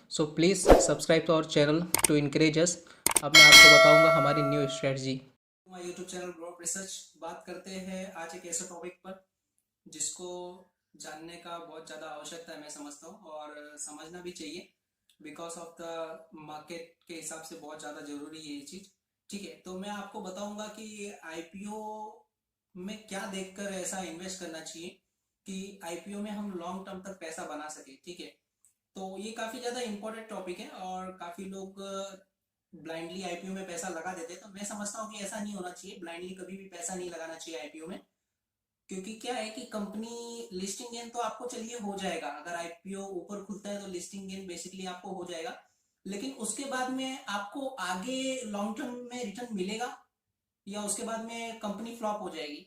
So please subscribe to our channel to encourage us. अब मैं आपको बताऊंगा हमारी न्यू स्ट्रेटजी। हमारे यूट्यूब चैनल ग्रोथ रिसर्च बात करते हैं आज एक ऐसे टॉपिक पर जिसको जानने का बहुत ज़्यादा आवश्यकता है, मैं समझता हूँ, और समझना भी चाहिए। बिकॉज ऑफ द मार्केट के हिसाब से बहुत ज़्यादा ज़रूरी है ये चीज़। ठीक है, तो मैं आपको बताऊंगा कि आईपीओ में क्या देखकर ऐसा इन्वेस्ट करना चाहिए कि आईपीओ में हम लॉन्ग टर्म तक पैसा बना सके। ठीक है, तो ये काफ़ी ज़्यादा इंपॉर्टेंट टॉपिक है और काफ़ी लोग ब्लाइंडली आईपीओ में पैसा लगा देते हैं। तो मैं समझता हूँ कि ऐसा नहीं होना चाहिए, ब्लाइंडली कभी भी पैसा नहीं लगाना चाहिए आईपीओ में। क्योंकि क्या है कि कंपनी लिस्टिंग गेन तो आपको चलिए हो जाएगा, अगर आईपीओ ऊपर खुलता है तो लिस्टिंग गेन बेसिकली आपको हो जाएगा। लेकिन उसके बाद में आपको आगे लॉन्ग टर्म में रिटर्न मिलेगा या उसके बाद में कंपनी फ्लॉप हो जाएगी।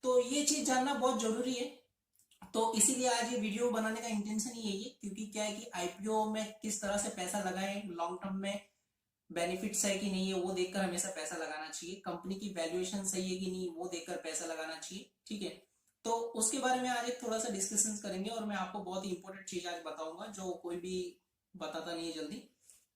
तो ये चीज जानना बहुत जरूरी है। तो इसीलिए आज ये वीडियो बनाने का इंटेंशन ही यही है, क्योंकि क्या है कि आईपीओ में किस तरह से पैसा लगाएं, लॉन्ग टर्म में बेनिफिट्स है कि नहीं है वो देखकर हमेशा पैसा लगाना चाहिए, कंपनी की वैल्यूएशन सही है कि नहीं वो देखकर पैसा लगाना चाहिए। ठीक है, तो उसके बारे में आज एक थोड़ा सा डिस्कशन करेंगे और मैं आपको बहुत ही इंपॉर्टेंट चीज आज बताऊंगा जो कोई भी बताता नहीं है जल्दी।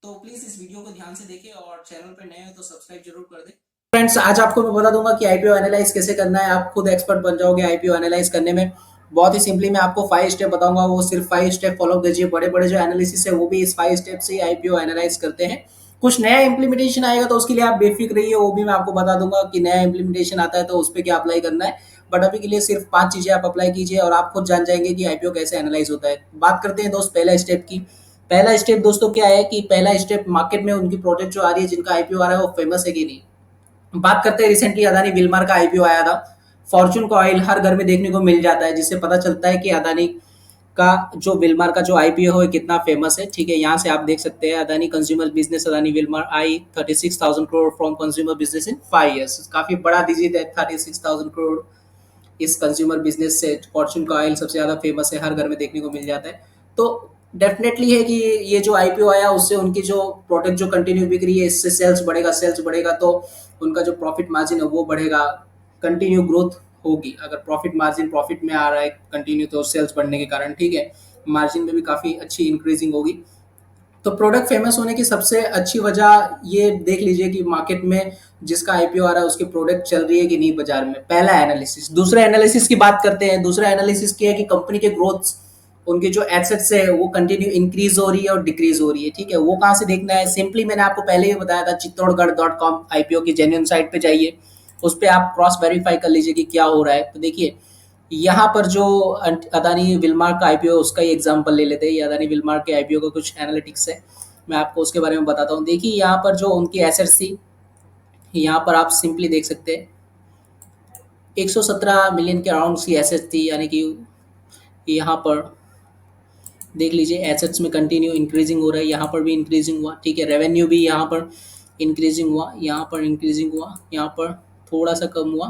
तो प्लीज इस वीडियो को ध्यान से देखें और चैनल पर नए हो तो सब्सक्राइब जरूर कर दें। फ्रेंड्स, आज आपको मैं बता दूंगा कि आईपीओ एनालाइज कैसे करना है। आप खुद एक्सपर्ट बन जाओगे आईपीओ एनालाइज करने में। बहुत ही सिंपली मैं आपको 5 स्टेप बताऊंगा, वो सिर्फ 5 स्टेप फॉलो कीजिए। बड़े बड़े जो एनालिसिस है वो भी इस 5 स्टेप से आईपीओ एनालाइज करते हैं। कुछ नया इंप्लीमेंटेशन आएगा तो उसके लिए आप बेफिक्र रहिए, वो भी मैं आपको बता दूंगा कि नया इंप्लीमेंटेशन आता है तो उस पर क्या अप्लाई करना है। बट अभी के लिए सिर्फ 5 चीजें आप अप्लाई कीजिए और आप खुद जान जाएंगे कि आईपीओ कैसे एनालाइज होता है। बात करते हैं दोस्त पहला स्टेप की। पहला स्टेप दोस्तों क्या है कि पहला स्टेप मार्केट में उनकी प्रोडक्ट जो आ रही है, जिनका आईपीओ आ रहा है, वो फेमस है कि नहीं। बात करते हैं, रिसेंटली अदानी विल्मर का आईपीओ आया था। फॉर्चून का ऑयल हर घर में देखने को मिल जाता है, जिससे पता चलता है कि अदानी का जो विल्मर का जो आईपीओ है कितना फेमस है। ठीक है, यहाँ से आप देख सकते हैं Adani consumer business, Adani Wilmer I 36,000 crore from consumer business in 5 years. काफी बड़ा डिजिट है 36,000 करोड़ इस कंज्यूमर बिजनेस से। फॉर्चून का ऑयल सबसे ज्यादा फेमस है, हर घर में देखने को मिल जाता है। तो डेफिनेटली है कि ये जो आईपीओ आया उससे उनकी जो प्रोडक्ट जो कंटिन्यू बिक रही है, इससे सेल्स बढ़ेगा तो उनका जो प्रॉफिट मार्जिन है वो बढ़ेगा। कंटिन्यू ग्रोथ होगी। अगर प्रॉफिट मार्जिन प्रॉफिट में आ रहा है कंटिन्यू, तो सेल्स बढ़ने के कारण, ठीक है, मार्जिन में भी काफी अच्छी इंक्रीजिंग होगी। तो प्रोडक्ट फेमस होने की सबसे अच्छी वजह ये देख लीजिए कि मार्केट में जिसका आईपीओ आ रहा है उसकी प्रोडक्ट चल रही है कि नहीं बाजार में। पहला एनालिसिस। दूसरे एनालिसिस की बात करते हैं। दूसरा एनालिसिस क्या है कि कंपनी के ग्रोथ, उनके जो एसेट्स है वो कंटिन्यू इंक्रीज हो रही है और डिक्रीज हो रही है। ठीक है, वो कहाँ से देखना है? सिंपली मैंने आपको पहले ही बताया था, चित्तौड़गढ़.com आईपीओ की जेन्युइन साइट पे जाइए, उस पर आप क्रॉस वेरीफाई कर लीजिए कि क्या हो रहा है। तो देखिए, यहाँ पर जो अदानी विलमार का आईपीओ, उसका ही एग्जांपल ले लेते हैं। ये अदानी विलमार के आईपीओ का कुछ एनालिटिक्स है, मैं आपको उसके बारे में बताता हूँ। देखिए, यहाँ पर जो उनकी एसेट्स थी, यहाँ पर आप सिंपली देख सकते हैं 117 मिलियन के अराउंड सी एसेट्स थी। यानी कि यहाँ पर देख लीजिए एसेट्स में कंटिन्यू इंक्रीजिंग हो रहा है, यहाँ पर भी इंक्रीजिंग हुआ। ठीक है, रेवेन्यू भी यहाँ पर इंक्रीजिंग हुआ, यहाँ पर इंक्रीजिंग हुआ, यहाँ पर थोड़ा सा कम हुआ।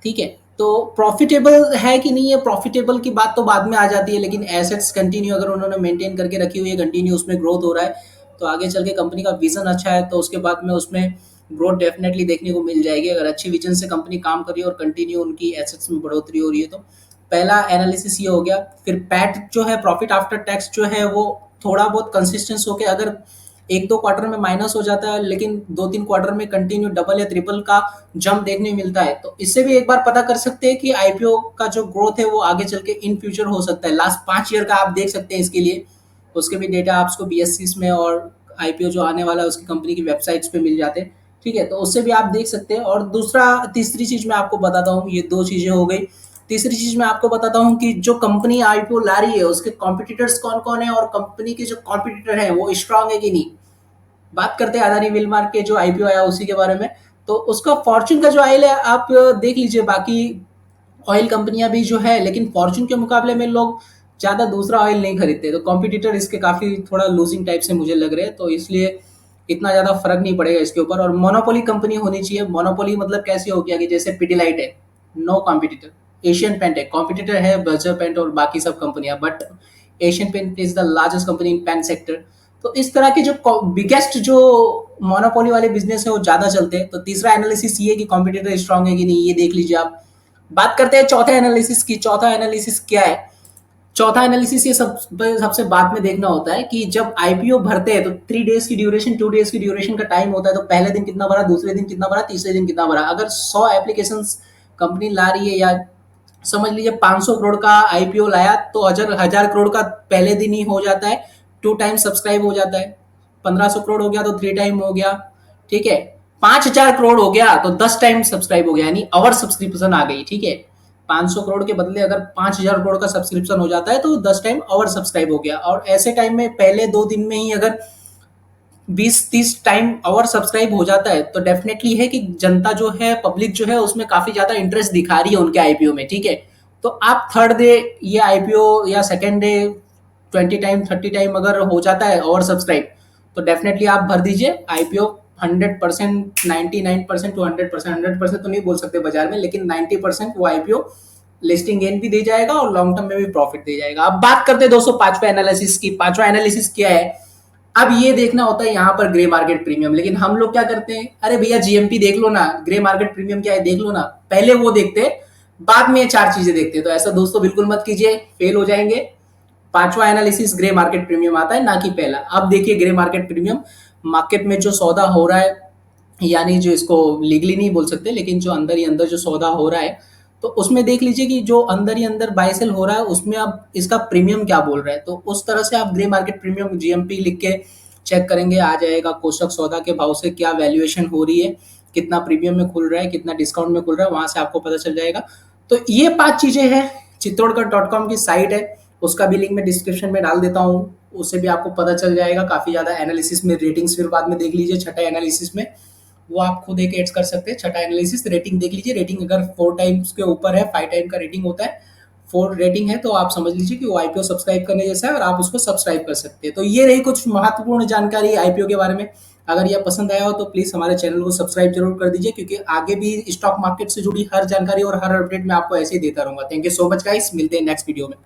ठीक है, तो प्रॉफिटेबल है कि नहीं है, प्रॉफिटेबल की बात तो बाद में आ जाती है, लेकिन एसेट्स कंटिन्यू अगर उन्होंने मेंटेन करके रखी हुई है, कंटिन्यू उसमें ग्रोथ हो रहा है, तो आगे चल के कंपनी का विजन अच्छा है तो उसके बाद में उसमें ग्रोथ डेफिनेटली देखने को मिल जाएगी। अगर अच्छी विजन से कंपनी काम कर रही है और कंटिन्यू उनकी एसेट्स में बढ़ोतरी हो रही है तो पहला एनालिसिस ये हो गया। फिर पैट जो है, प्रॉफिट आफ्टर टैक्स जो है, वो थोड़ा बहुत कंसिस्टेंस होके अगर एक दो क्वार्टर में माइनस हो जाता है, लेकिन दो तीन क्वार्टर में कंटिन्यू डबल या ट्रिपल का जंप देखने मिलता है, तो इससे भी एक बार पता कर सकते हैं कि आईपीओ का जो ग्रोथ है वो आगे चल के इन फ्यूचर हो सकता है। लास्ट 5 ईयर का आप देख सकते हैं इसके लिए। उसके भी डेटा आपको बीएससी में और आईपीओ जो आने वाला है उसकी कंपनी की वेबसाइट्स पे मिल जाते हैं। ठीक है, तो उससे भी आप देख सकते हैं। और दूसरा तीसरी चीज मैं आपको बताता हूँ, ये दो चीजें हो गई। तीसरी चीज मैं आपको बताता हूँ कि जो कंपनी आईपीओ ला रही है उसके कॉम्पिटिटर्स कौन कौन है और कंपनी के जो कॉम्पिटिटर है वो स्ट्रांग है कि नहीं। बात करते हैं अदानी विलमार के जो आईपीओ आया उसी के बारे में। तो उसका फॉर्चून का जो ऑयल है आप देख लीजिए। बाकी ऑयल कंपनियां भी जो है, लेकिन फॉर्चून के मुकाबले में लोग ज्यादा दूसरा ऑयल नहीं खरीदते, तो कॉम्पिटिटर इसके काफी थोड़ा लूजिंग टाइप से मुझे लग रहे हैं, तो इसलिए इतना ज्यादा फर्क नहीं पड़ेगा इसके ऊपर। और मोनोपोली कंपनी होनी चाहिए। मोनोपोली मतलब कैसे हो गया कि जैसे पिडिलाइट है, नो कॉम्पिटिटर। एशियन पेंट है, कॉम्पिटिटर है बर्जर पेंट और बाकी सब कंपनियां, but Asian paint is the largest company in paint sector. तो इस तरह के जो बिगेस्ट जो मोनोपोली वाले बिजनेस है वो ज्यादा चलते हैं। तो तीसरा एनालिसिस ये कि कॉम्पिटिटर स्ट्रांग है कि नहीं, ये देख लीजिए आप। बात करते हैं चौथे एनालिसिस की। चौथा एनालिसिस क्या है? चौथा एनालिसिस ये सबसे बाद में देखना होता है कि जब आईपीओ भरते हैं तो 3 डेज की ड्यूरेशन, 2 डेज की ड्यूरेशन का टाइम होता है। तो पहले दिन कितना भरा, दूसरे दिन कितना भरा, तीसरे दिन कितना भरा। अगर 100 एप्लीकेशन कंपनी ला रही है, या समझ लीजिए 500 करोड़ का आईपीओ लाया, तो 1000 करोड़ का पहले दिन ही हो जाता है, 2 टाइम सब्सक्राइब हो जाता है। 1500 करोड़ हो गया तो 3 टाइम हो गया, ठीक है। 5000 करोड़ हो गया तो 10 टाइम सब्सक्राइब हो गया, यानी अवर सब्सक्रिप्शन आ गई, ठीक है। 500 करोड़ के बदले अगर 5000 करोड़ का सब्सक्रिप्शन हो जाता है तो 10 टाइम ओवर सब्सक्राइब हो गया। और ऐसे टाइम में पहले 2 दिन में ही अगर 20-30 टाइम ओवर सब्सक्राइब हो जाता है तो डेफिनेटली है कि जनता जो है, पब्लिक जो है, उसमें काफी ज्यादा इंटरेस्ट दिखा रही है उनके आईपीओ में, ठीक है। तो आप थर्ड डे ये आईपीओ या सेकेंड डे 20 टाइम 30 टाइम अगर हो जाता है ओवर सब्सक्राइब, तो डेफिनेटली आप भर दीजिए आईपीओ। 100%, 99% टू 100%, 100% तो नहीं बोल सकते बाजार में, लेकिन 90% वो आईपीओ लिस्टिंग गेन भी दे जाएगा और लॉन्ग टर्म में भी प्रॉफिट दे जाएगा। अब बात करते हैं दोस्तों पांचवा एनालिसिस की। पांचवा एनालिसिस क्या है? अब ये देखना होता है यहाँ पर ग्रे मार्केट प्रीमियम। लेकिन हम लोग क्या करते हैं, अरे भैया जीएमपी देख लो ना, ग्रे मार्केट प्रीमियम क्या है देख लो ना, पहले वो देखते हैं, बाद में ये 4 चीजें देखते हैं। तो ऐसा दोस्तों बिल्कुल मत कीजिए, फेल हो जाएंगे। पांचवा एनालिसिस ग्रे मार्केट प्रीमियम आता है, ना कि पहला। अब देखिए ग्रे मार्केट प्रीमियम, मार्केट में जो सौदा हो रहा है, यानी जो इसको लीगली नहीं बोल सकते, लेकिन जो अंदर ही अंदर जो सौदा हो रहा है, तो उसमें देख लीजिए कि जो अंदर ही अंदर बाय सेल हो रहा है उसमें अब इसका प्रीमियम क्या बोल रहा है। तो उस तरह से आप ग्रे मार्केट प्रीमियम जीएमपी लिख के चेक करेंगे, आ जाएगा कोष्ठक सौदा के भाव से क्या वैल्यूएशन हो रही है, कितना प्रीमियम में खुल रहा है, कितना डिस्काउंट में खुल रहा है, वहां से आपको पता चल जाएगा। तो ये 5 चीजें हैं। चित्तौड़गढ़.com की साइट है, उसका भी लिंक मैं डिस्क्रिप्शन में डाल देता हूँ, उससे भी आपको पता चल जाएगा। काफी ज्यादा एनालिसिस में रेटिंग्स फिर बाद में देख लीजिए, छठा एनालिसिस में वो आप खुद एक एड्स कर सकते हैं। छठा एनालिसिस रेटिंग देख लीजिए, रेटिंग अगर 4 टाइम्स के ऊपर है, 5 टाइम का रेटिंग होता है, 4 रेटिंग है, तो आप समझ लीजिए कि वो आईपीओ सब्सक्राइब करने जैसा है और आप उसको सब्सक्राइब कर सकते हैं। तो ये रही कुछ महत्वपूर्ण जानकारी आईपीओ के बारे में। अगर यह पसंद आया हो तो प्लीज हमारे चैनल को सब्सक्राइब जरूर कर दीजिए, क्योंकि आगे भी स्टॉक मार्केट से जुड़ी हर जानकारी और हर अपडेट मैं आपको ऐसे ही देता रहूंगा। Thank you so much guys, मिलते हैं नेक्स्ट वीडियो में।